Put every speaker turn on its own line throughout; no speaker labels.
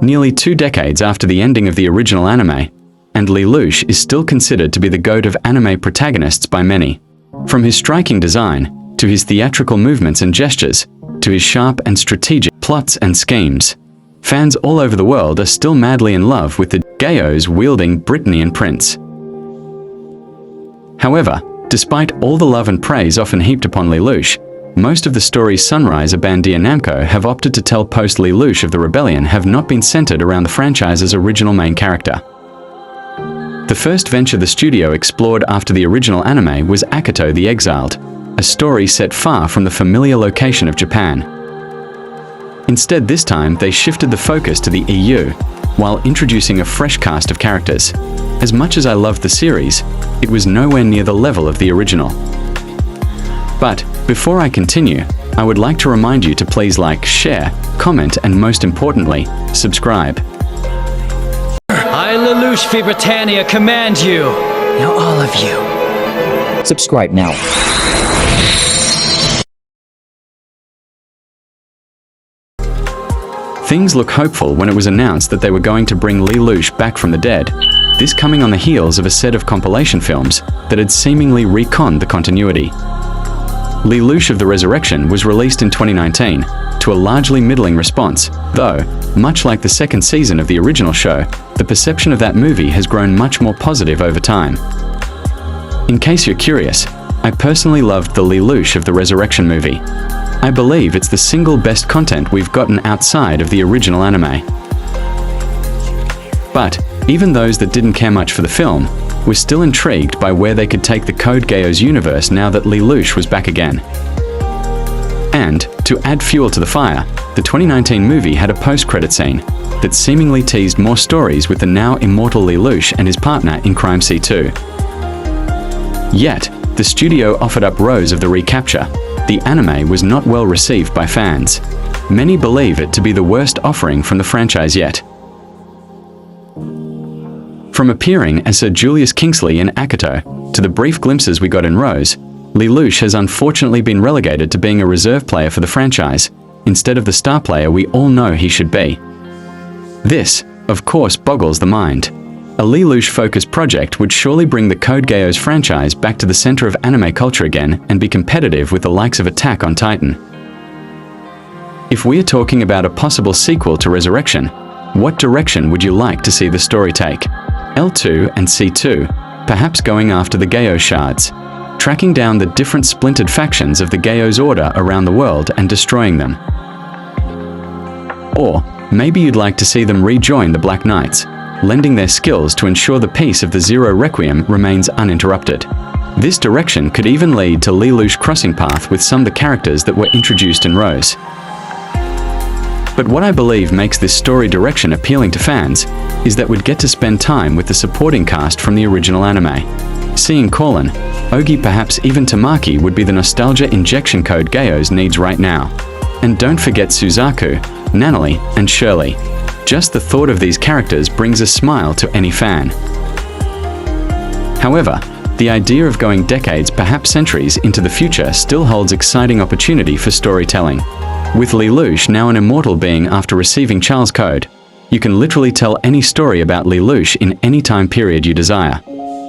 nearly 2 decades after the ending of the original anime, and Lelouch is still considered to be the GOAT of anime protagonists by many. From his striking design, to his theatrical movements and gestures, to his sharp and strategic plots and schemes, fans all over the world are still madly in love with the Geass wielding Britannian prince. However, despite all the love and praise often heaped upon Lelouch, most of the stories Sunrise or Bandai Namco have opted to tell post-Lelouch of the Rebellion have not been centered around the franchise's original main character. The first venture the studio explored after the original anime was Akito the Exiled, a story set far from the familiar location of Japan. Instead, this time they shifted the focus to the EU, while introducing a fresh cast of characters. As much as I loved the series, it was nowhere near the level of the original. But before I continue, I would like to remind you to please like, share, comment, and most importantly, subscribe.
I, Lelouch v. Britannia, command you. Now all of you.
Subscribe now.
Things look hopeful when it was announced that they were going to bring Lelouch back from the dead, this coming on the heels of a set of compilation films that had seemingly reconned the continuity. Lelouch of the Resurrection was released in 2019, to a largely middling response, though, much like the second season of the original show, the perception of that movie has grown much more positive over time. In case you're curious, I personally loved the Lelouch of the Resurrection movie. I believe it's the single best content we've gotten outside of the original anime. But, even those that didn't care much for the film, were still intrigued by where they could take the Code Geass universe now that Lelouch was back again. And, to add fuel to the fire, the 2019 movie had a post-credit scene that seemingly teased more stories with the now immortal Lelouch and his partner in crime C2. Yet, the studio offered up Rose of the recapture. The anime was not well received by fans. Many believe it to be the worst offering from the franchise yet. From appearing as Sir Julius Kingsley in Akito, to the brief glimpses we got in Rose, Lelouch has unfortunately been relegated to being a reserve player for the franchise, instead of the star player we all know he should be. This, of course, boggles the mind. A Lelouch-focused project would surely bring the Code Geass franchise back to the center of anime culture again and be competitive with the likes of Attack on Titan. If we are talking about a possible sequel to Resurrection, what direction would you like to see the story take? L2 and C2, perhaps going after the Geass shards, tracking down the different splintered factions of the Geass Order around the world and destroying them. Or maybe you'd like to see them rejoin the Black Knights, lending their skills to ensure the peace of the Zero Requiem remains uninterrupted. This direction could even lead to Lelouch crossing path with some of the characters that were introduced in Rose. But what I believe makes this story direction appealing to fans is that we'd get to spend time with the supporting cast from the original anime. Seeing Corlin, Ogi, perhaps even Tamaki would be the nostalgia injection Code Geass needs right now. And don't forget Suzaku, Nanali, and Shirley. Just the thought of these characters brings a smile to any fan. However, the idea of going decades, perhaps centuries, into the future still holds exciting opportunity for storytelling. With Lelouch now an immortal being after receiving Charles' Code, you can literally tell any story about Lelouch in any time period you desire.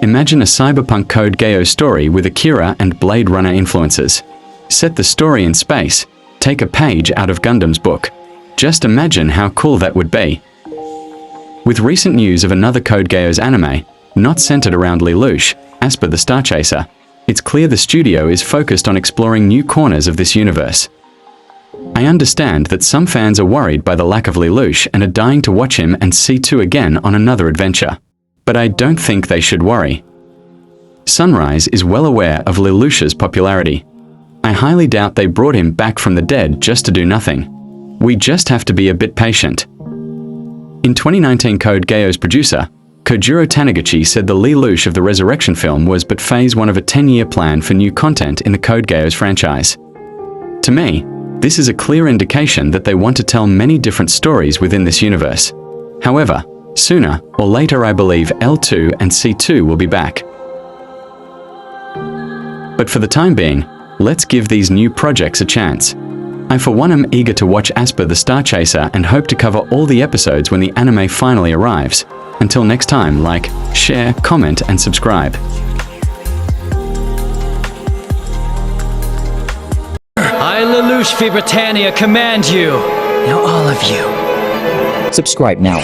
Imagine a cyberpunk Code Geass story with Akira and Blade Runner influences. Set the story in space, take a page out of Gundam's book. Just imagine how cool that would be. With recent news of another Code Geass anime, not centered around Lelouch, as per the Starchaser, it's clear the studio is focused on exploring new corners of this universe. I understand that some fans are worried by the lack of Lelouch and are dying to watch him and C2 again on another adventure. But I don't think they should worry. Sunrise is well aware of Lelouch's popularity. I highly doubt they brought him back from the dead just to do nothing. We just have to be a bit patient. In 2019, Code Geass producer, Kojiro Taniguchi said the Lelouch of the Resurrection film was but phase 1 of a 10-year plan for new content in the Code Geass franchise. To me, this is a clear indication that they want to tell many different stories within this universe. However, sooner or later I believe L2 and C2 will be back. But for the time being, let's give these new projects a chance. I for one am eager to watch Asper the Star Chaser and hope to cover all the episodes when the anime finally arrives. Until next time, like, share, comment, and subscribe.
I, Lelouch v. Britannia, command you. Now all of you.
Subscribe now.